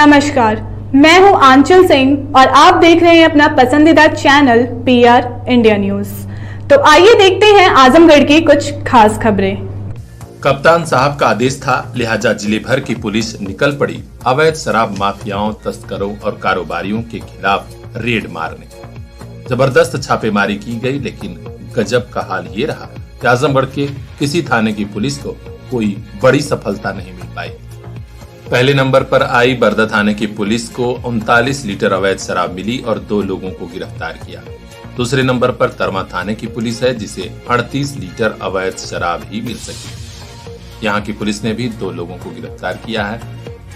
नमस्कार, मैं हूं आंचल सिंह और आप देख रहे हैं अपना पसंदीदा चैनल PR इंडिया न्यूज। तो आइए देखते हैं आजमगढ़ की कुछ खास खबरें। कप्तान साहब का आदेश था, लिहाजा जिले भर की पुलिस निकल पड़ी अवैध शराब माफियाओं, तस्करों और कारोबारियों के खिलाफ रेड मारने। जबरदस्त छापेमारी की गई, लेकिन गजब का हाल ये रहा कि आजमगढ़ के किसी थाने की पुलिस को कोई बड़ी सफलता नहीं मिल पाई। पहले नंबर पर आई बरदा थाने की पुलिस को 39 लीटर अवैध शराब मिली और 2 लोगों को गिरफ्तार किया। दूसरे नंबर पर तरमा थाने की पुलिस है, जिसे 38 लीटर अवैध शराब ही मिल सकी। यहाँ की पुलिस ने भी 2 लोगों को गिरफ्तार किया है।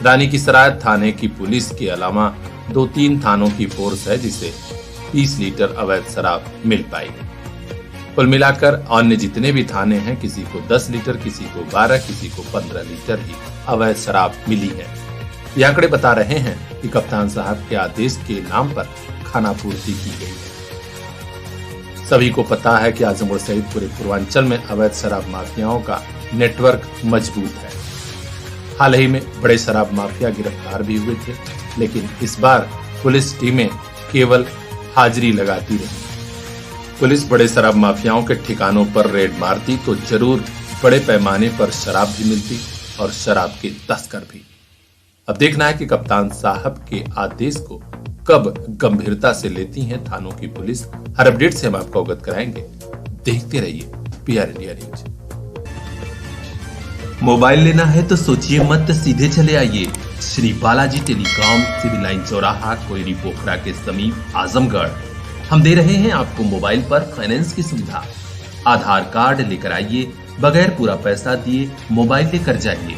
रानी की सराय थाने की पुलिस के अलावा 2-3 थानों की फोर्स है, जिसे 30 लीटर अवैध शराब मिल पाई। कुल मिलाकर अन्य जितने भी थाने हैं, किसी को 10 लीटर, किसी को 12, किसी को 15 लीटर ही अवैध शराब मिली है। ये आंकड़े बता रहे हैं कि कप्तान साहब के आदेश के नाम पर खानापूर्ति की गई है। सभी को पता है कि आजमगढ़ सहित पूरे पूर्वांचल में अवैध शराब माफियाओं का नेटवर्क मजबूत है। हाल ही में बड़े शराब माफिया गिरफ्तार भी हुए थे, लेकिन इस बार पुलिस टीमें केवल हाजिरी लगाती रही। पुलिस बड़े शराब माफियाओं के ठिकानों पर रेड मारती तो जरूर बड़े पैमाने पर शराब भी मिलती और शराब के तस्कर भी। अब देखना है कि कप्तान साहब के आदेश को कब गंभीरता से लेती है थानों की पुलिस। हर अपडेट से हम आपको अवगत कराएंगे। देखते रहिए PR इंडिया न्यूज। मोबाइल लेना है तो सोचिए मत, सीधे चले आइए Shri Balaji telecom, civil line चौराहा, कोयरी पोखरा के समीप आजमगढ़। हम दे रहे हैं आपको मोबाइल पर फाइनेंस की सुविधा। आधार कार्ड लेकर आइए, बगैर पूरा पैसा दिए मोबाइल लेकर जाइए।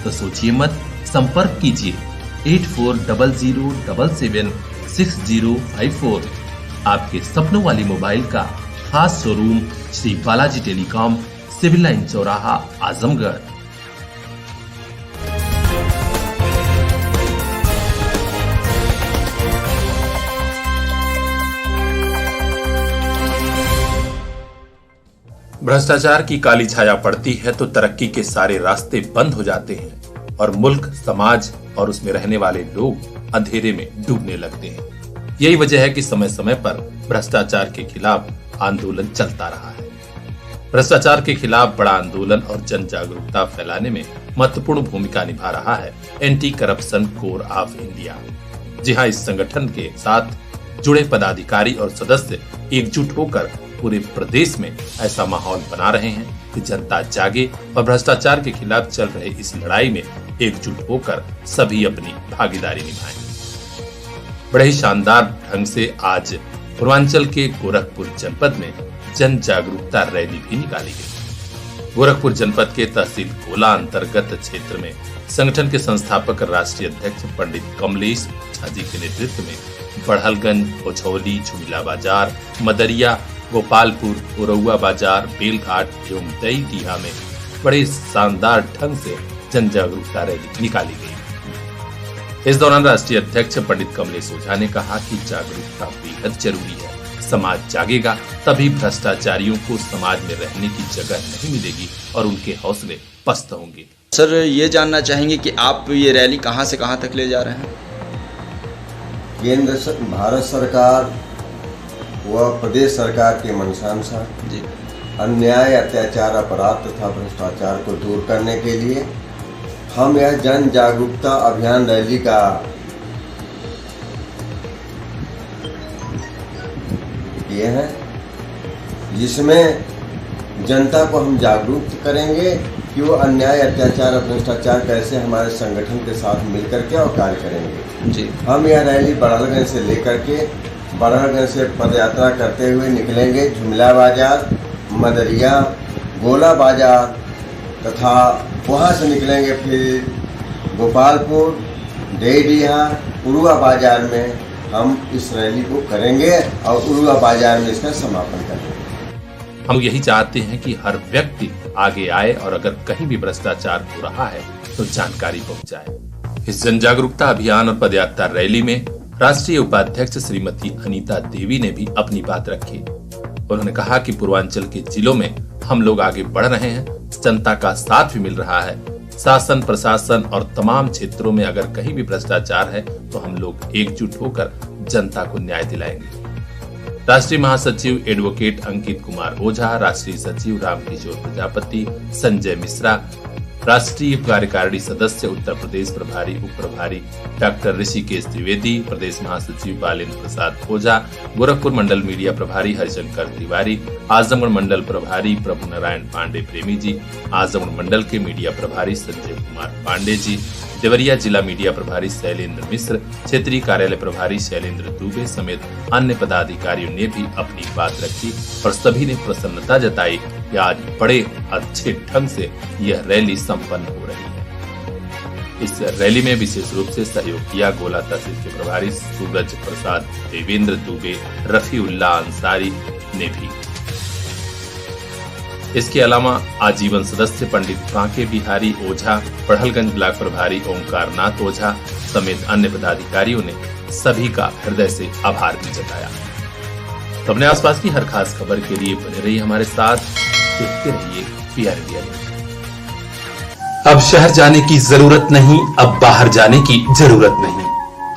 तो सोचिए मत, संपर्क कीजिए 8400776054। आपके सपनों वाली मोबाइल का खास showroom Shri Balaji telecom, civil line चौराहा, आजमगढ़। भ्रष्टाचार की काली छाया पड़ती है तो तरक्की के सारे रास्ते बंद हो जाते हैं और मुल्क, समाज और उसमें रहने वाले लोग अंधेरे में डूबने लगते हैं। यही वजह है कि समय समय पर भ्रष्टाचार के खिलाफ आंदोलन चलता रहा है। भ्रष्टाचार के खिलाफ बड़ा आंदोलन और जन जागरूकता फैलाने में महत्वपूर्ण भूमिका निभा रहा है anti corruption core of India. जी हाँ, इस संगठन के साथ जुड़े पदाधिकारी और सदस्य एकजुट होकर पूरे प्रदेश में ऐसा माहौल बना रहे हैं कि जनता जागे और भ्रष्टाचार के खिलाफ चल रहे इस लड़ाई में एकजुट होकर सभी अपनी भागीदारी निभाएं। बड़े ही शानदार ढंग से आज पूर्वांचल के गोरखपुर जनपद में जन जागरूकता रैली भी निकाली गई। गोरखपुर जनपद के तहसील गोला अंतर्गत क्षेत्र में संगठन के संस्थापक राष्ट्रीय अध्यक्ष पंडित कमलेश झा जी के नेतृत्व में बढ़लगंज, ओछौली, झुमिला बाजार, मदरिया, गोपालपुर, उरौआ बाजार, बेलघाट एवं दहीडीहा में बड़े शानदार ढंग से जन जागरूकता रैली निकाली गई। इस दौरान राष्ट्रीय अध्यक्ष पंडित कमलेश ओझा ने कहा कि जागरूकता बेहद जरूरी है। समाज जागेगा तभी भ्रष्टाचारियों को समाज में रहने की जगह नहीं मिलेगी और उनके हौसले पस्त होंगे। सर, ये जानना चाहेंगे कि आप ये रैली कहां से कहां तक ले जा रहे हैं? केंद्र भारत सरकार व प्रदेश सरकार के मंशानुसार जी अन्याय, अत्याचार, अपराध तथा भ्रष्टाचार को दूर करने के लिए हम यह जन जागरूकता अभियान रैली का किए हैं, जिसमें जनता को हम जागरूक करेंगे कि वो अन्याय, अत्याचार और भ्रष्टाचार कैसे हमारे संगठन के साथ मिलकर के और कार्य करेंगे। जी हम यह रैली बढ़लगंज से लेकर के बढ़लगंज से पदयात्रा करते हुए निकलेंगे झुमिला बाजार, मदरिया, गोला बाजार तथा वहाँ से निकलेंगे फिर गोपालपुर, दहीडीहा, उरुआ बाजार में हम इस रैली को करेंगे और उरुआ बाजार में इसका समापन करेंगे। हम यही चाहते हैं कि हर व्यक्ति आगे आए और अगर कहीं भी भ्रष्टाचार हो रहा है तो जानकारी पहुंचाए। इस जन जागरूकता अभियान और पदयात्रा रैली में राष्ट्रीय उपाध्यक्ष श्रीमती अनीता देवी ने भी अपनी बात रखी। उन्होंने कहा कि पूर्वांचल के जिलों में हम लोग आगे बढ़ रहे हैं, जनता का साथ भी मिल रहा है, शासन प्रशासन और तमाम क्षेत्रों में अगर कहीं भी भ्रष्टाचार है तो हम लोग एकजुट होकर जनता को न्याय दिलाएंगे। राष्ट्रीय महासचिव एडवोकेट अंकित कुमार ओझा, राष्ट्रीय सचिव रामकिशोर प्रजापति, संजय मिश्रा, राष्ट्रीय कार्यकारिणी सदस्य उत्तर प्रदेश प्रभारी उप प्रभारी डॉक्टर ऋषिकेश द्विवेदी, प्रदेश महासचिव बालेन्द्र प्रसाद ओझा, गोरखपुर मंडल मीडिया प्रभारी हरिशंकर तिवारी, आजमगढ़ मंडल प्रभारी प्रभु नारायण पांडे प्रेमी जी, आजमगढ़ मंडल के मीडिया प्रभारी संजय कुमार पांडे जी, देवरिया जिला मीडिया प्रभारी शैलेंद्र मिश्र, क्षेत्रीय कार्यालय प्रभारी शैलेंद्र दुबे समेत अन्य पदाधिकारियों ने भी अपनी बात रखी और सभी ने प्रसन्नता जताई कि आज बड़े अच्छे ढंग से यह रैली संपन्न हो रही है। इस रैली में विशेष रूप से सहयोग किया गोला तहसील के प्रभारी सूरज प्रसाद, देवेंद्र दुबे, रफीउल्ला अंसारी ने भी। इसके अलावा आजीवन सदस्य पंडित कांके बिहारी ओझा, पढ़लगंज ब्लॉक प्रभारी ओंकार नाथ ओझा समेत अन्य पदाधिकारियों ने सभी का हृदय से आभार भी जताया। तो अपने आसपास की हर खास खबर के लिए बने रहिए हमारे साथ, देखते रहिए पीआर इंडिया न्यूज। अब शहर जाने की जरूरत नहीं, अब बाहर जाने की जरूरत नहीं।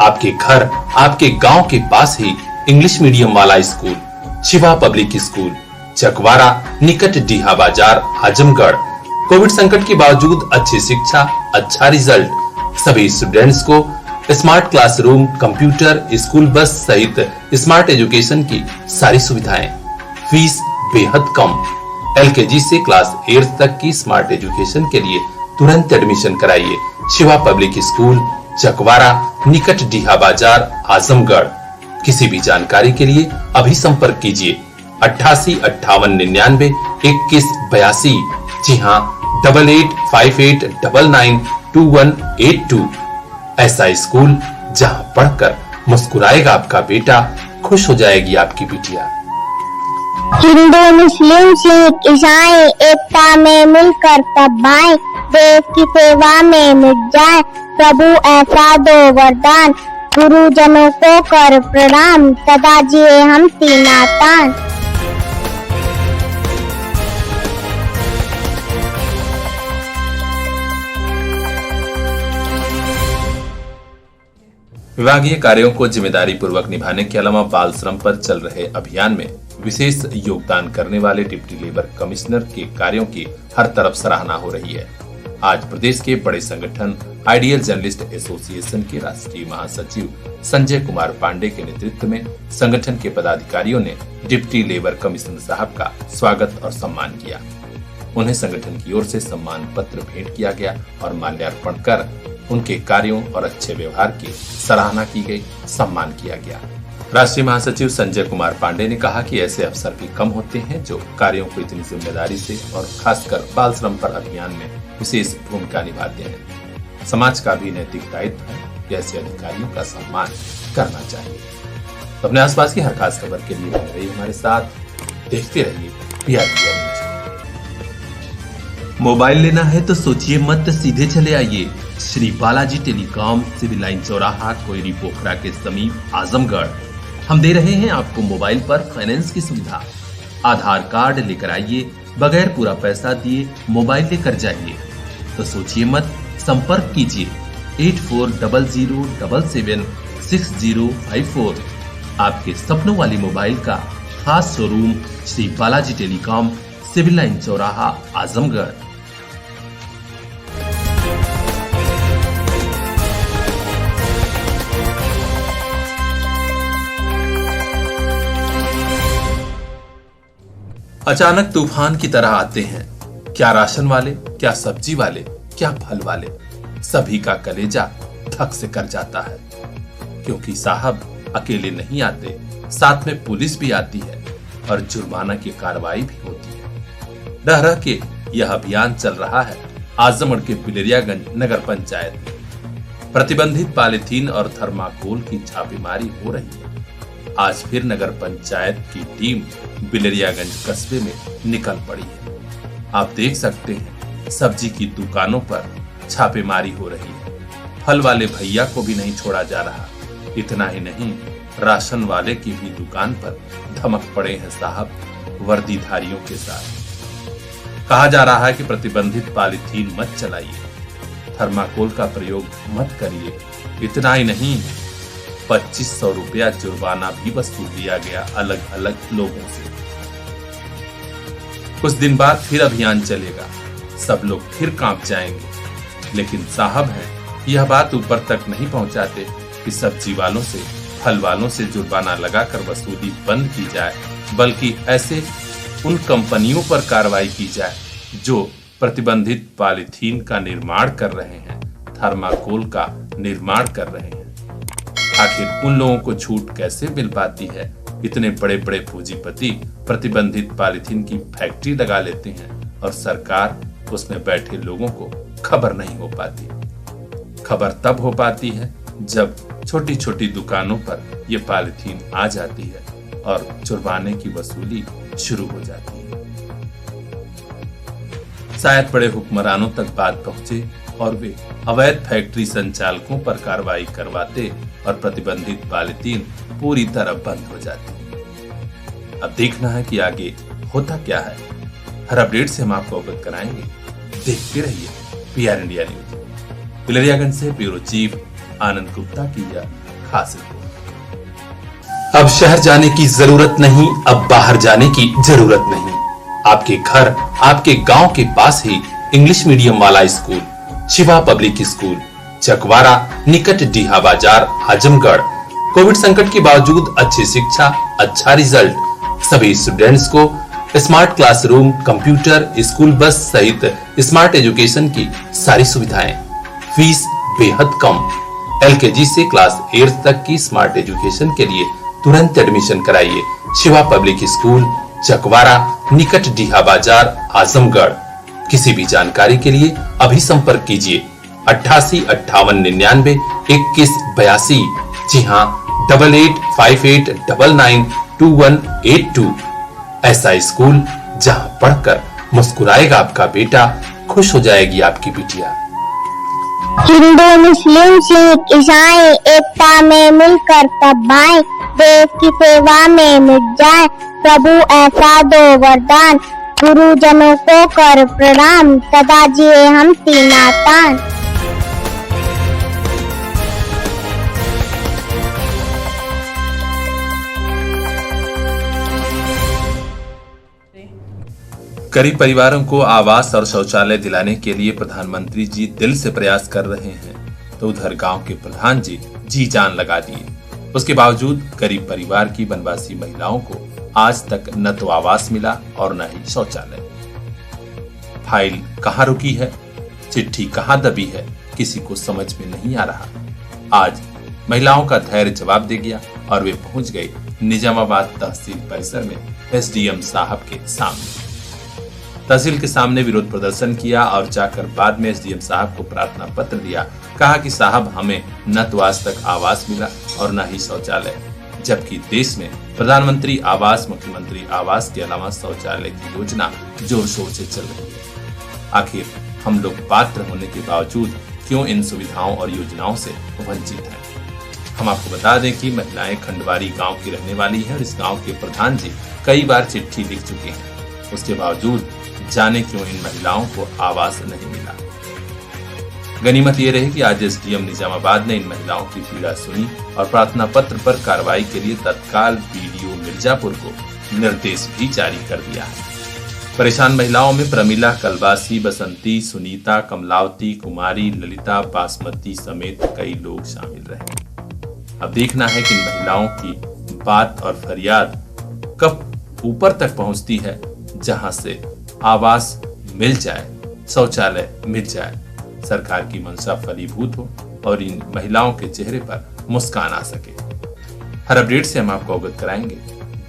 आपके घर, आपके गांव के पास ही इंग्लिश मीडियम वाला school Shiva public school, Chakwara, निकट डीहा बाजार, आजमगढ़। कोविड संकट के बावजूद अच्छी शिक्षा, अच्छा रिजल्ट, सभी स्टूडेंट्स को smart classroom, computer, school bus सहित स्मार्ट एजुकेशन की सारी सुविधाएं, फीस बेहद कम। LKG से क्लास 8 तक की स्मार्ट एजुकेशन के लिए तुरंत एडमिशन कराइए। शिवा पब्लिक स्कूल, चकवारा, निकट डीहा बाजार, आजमगढ़। किसी भी जानकारी के लिए अभी संपर्क कीजिए 88 58 99 21 82। जी हाँ, 8858 99 2182। ऐसा स्कूल जहाँ पढ़कर मुस्कुराएगा आपका बेटा, खुश हो जाएगी आपकी बिटिया। हिंदू मुस्लिम सिख ईसाई एकता में मिलकर तब भाई, देश की सेवा में मिट जाए प्रभु ऐसा दो वरदान, गुरुजनों को कर प्रणाम सदा जिए हम नातान। विभागीय कार्यों को जिम्मेदारी पूर्वक निभाने के अलावा बाल श्रम पर चल रहे अभियान में विशेष योगदान करने वाले डिप्टी लेबर कमिश्नर के कार्यों की हर तरफ सराहना हो रही है। आज प्रदेश के बड़े संगठन आइडियल जर्नलिस्ट एसोसिएशन के राष्ट्रीय महासचिव संजय कुमार पांडे के नेतृत्व में संगठन के पदाधिकारियों ने डिप्टी लेबर कमिश्नर साहब का स्वागत और सम्मान किया। उन्हें संगठन की ओर से सम्मान पत्र भेंट किया गया और माल्यार्पण कर उनके कार्यों और अच्छे व्यवहार की सराहना की गई, सम्मान किया गया। राष्ट्रीय महासचिव संजय कुमार पांडे ने कहा कि ऐसे अवसर भी कम होते हैं जो कार्यों को इतनी जिम्मेदारी से और खासकर बाल श्रम पर अभियान में विशेष भूमिका निभाते हैं। समाज का भी नैतिक दायित्व है कि ऐसे अधिकारियों का सम्मान करना चाहिए। तो अपने आसपास की हर खास खबर के लिए बने रहिए हमारे साथ, देखते रहिए पीआर इंडिया न्यूज। मोबाइल लेना है तो सोचिए मत, सीधे चले आइए Shri Balaji telecom, civil line चौराहा, कोयरी पोखरा के समीप, आजमगढ़। हम दे रहे हैं आपको मोबाइल पर फाइनेंस की सुविधा। आधार कार्ड लेकर आइए, बगैर पूरा पैसा दिए मोबाइल लेकर जाइए। तो सोचिए मत, संपर्क कीजिए 8400776054। आपके सपनों वाली मोबाइल का खास showroom Shri Balaji telecom, civil line चौराहा, आजमगढ़। अचानक तूफान की तरह आते हैं, क्या राशन वाले, क्या सब्जी वाले, क्या फल वाले, सभी का कलेजा धक से कर जाता है। क्योंकि साहब अकेले नहीं आते, साथ में पुलिस भी आती है और जुर्माना की कार्रवाई भी होती है। रह रह के यह अभियान चल रहा है आजमगढ़ के बिलरियागंज नगर पंचायत में। प्रतिबंधित पॉलीथीन और थर्माकोल की छापेमारी हो रही है। आज फिर नगर पंचायत की टीम बिलरियागंज कस्बे में निकल पड़ी है। आप देख सकते हैं सब्जी की दुकानों पर छापेमारी हो रही है। फल वाले भैया को भी नहीं छोड़ा जा रहा। इतना ही नहीं, राशन वाले की भी दुकान पर धमक पड़े हैं साहब वर्दीधारियों के साथ। कहा जा रहा है कि प्रतिबंधित पॉलीथीन मत चलाइए, थर्माकोल का प्रयोग मत करिए। इतना ही नहीं, 2500 रुपया जुर्माना भी वसूल लिया गया अलग अलग लोगों से। कुछ दिन बाद फिर अभियान चलेगा, सब लोग फिर कांप जाएंगे। लेकिन साहब हैं, यह बात ऊपर तक नहीं पहुंचाते कि सब्जी वालों से, फल वालों से जुर्माना लगाकर वसूली बंद की जाए, बल्कि ऐसे उन कंपनियों पर कार्रवाई की जाए जो प्रतिबंधित पॉलीथीन का निर्माण कर रहे हैं, थर्माकोल का निर्माण कर रहे हैं। आखिर उन लोगों को छूट कैसे मिल पाती है? इतने बड़े बड़े पूंजीपति प्रतिबंधित पॉलीथीन की फैक्ट्री लगा लेते हैं और सरकार उसमें बैठे लोगों को खबर नहीं हो पाती। खबर तब हो पाती है जब छोटी छोटी दुकानों पर यह पॉलीथीन आ जाती है और जुर्माने की वसूली शुरू हो जाती है। शायद बड़े हुक्मरानों तक बात पहुंचे और वे अवैध फैक्ट्री संचालकों पर कार्रवाई करवाते और प्रतिबंधित पॉलीथीन पूरी तरह बंद हो जाती। अब देखना है कि आगे होता क्या है। हर अपडेट से हम आपको अवगत कराएंगे। देखते रहिए PR इंडिया न्यूज। पिलरियागंज से ब्यूरो चीफ आनंद गुप्ता की यह खास रिपोर्ट। अब शहर जाने की जरूरत नहीं, अब बाहर जाने की जरूरत नहीं। आपके घर, आपके गांव के पास ही इंग्लिश मीडियम वाला school Shiva public school, Chakwara, निकट डीहा बाजार, आजमगढ़। कोविड संकट के बावजूद अच्छी शिक्षा, अच्छा रिजल्ट, सभी स्टूडेंट्स को smart classroom, computer, school bus सहित स्मार्ट एजुकेशन की सारी सुविधाएं। फीस बेहद कम। LKG से क्लास 8 तक की स्मार्ट एजुकेशन के लिए तुरंत एडमिशन कराइए। शिवा पब्लिक स्कूल, चकवारा, निकट डीहा बाजार, आजमगढ़। किसी भी जानकारी के लिए अभी संपर्क कीजिए 88 58 99 21 82। जी हाँ, 8858992182। ऐसा स्कूल जहां पढ़कर मुस्कुराएगा आपका बेटा, खुश हो जाएगी आपकी बिटिया। हिंदू, मुस्लिम, सिख, ईसाई एकता में मिलकर तब भाई, देश की सेवा में मिट जाए प्रभु ऐसा दो वरदान, गुरुजनों को कर प्रणाम, सदा जिए हम तीनातान। गरीब परिवारों को आवास और शौचालय दिलाने के लिए प्रधानमंत्री जी दिल से प्रयास कर रहे हैं, तो उधर गांव के प्रधान जी जान लगा दिए। उसके बावजूद गरीब परिवार की वनवासी महिलाओं को आज तक न तो आवास मिला और न ही शौचालय। फाइल कहाँ रुकी है, चिट्ठी कहाँ दबी है, किसी को समझ में नहीं आ रहा। आज महिलाओं का धैर्य जवाब दे गया और वे पहुंच गए निजामाबाद तहसील परिसर में SDM साहब के सामने। तहसील के सामने विरोध प्रदर्शन किया और जाकर बाद में SDM साहब को प्रार्थना पत्र दिया। कहा कि साहब, हमें न तो आज तक आवास मिला और न ही शौचालय, जबकि देश में प्रधानमंत्री आवास, मुख्यमंत्री आवास के अलावा शौचालय की योजना जोर शोर से चल रही है। आखिर हम लोग पात्र होने के बावजूद क्यों इन सुविधाओं और योजनाओं से वंचित हैं? हम आपको बता दें कि महिलाएं खंडवारी गांव की रहने वाली है और इस गांव के प्रधान जी कई बार चिट्ठी लिख चुके हैं। उसके बावजूद जाने क्यों इन महिलाओं को आवास नहीं मिला। गनीमत ये रही कि आज SDM निजामाबाद ने इन महिलाओं की पीड़ा सुनी और प्रार्थना पत्र पर कार्रवाई के लिए तत्काल BDO मिर्जापुर को निर्देश भी जारी कर दिया है। परेशान महिलाओं में प्रमिला, कलवासी, बसंती, सुनीता, कमलावती, कुमारी, ललिता, बासमती समेत कई लोग शामिल रहे। अब देखना है कि इन महिलाओं की बात और फरियाद कब ऊपर तक पहुंचती है, जहां से आवास मिल जाए, शौचालय मिल जाए, सरकार की मंशा फलीभूत हो और इन महिलाओं के चेहरे पर मुस्कान आ सके। हर अपडेट से हम आपको अवगत कराएंगे।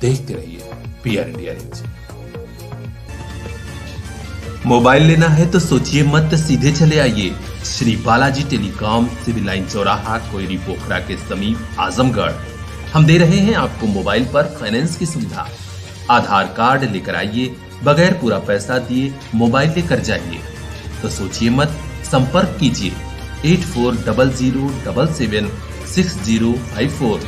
देखते रहिए PR इंडिया न्यूज। मोबाइल लेना है तो सोचिए मत, सीधे चले आइए Shri Balaji telecom, civil line चौराहा, कोयरी पोखरा के समीप, आजमगढ़। हम दे रहे हैं आपको मोबाइल पर फाइनेंस की सुविधा। आधार कार्ड लेकर आइए, बगैर पूरा पैसा दिए मोबाइल लेकर जाइए। तो सोचिए मत, संपर्क कीजिए 8400776054।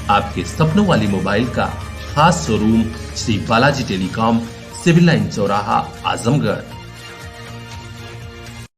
आपके सपनों वाली मोबाइल का खास showroom Shri Balaji telecom, civil line चौराहा, आजमगढ़।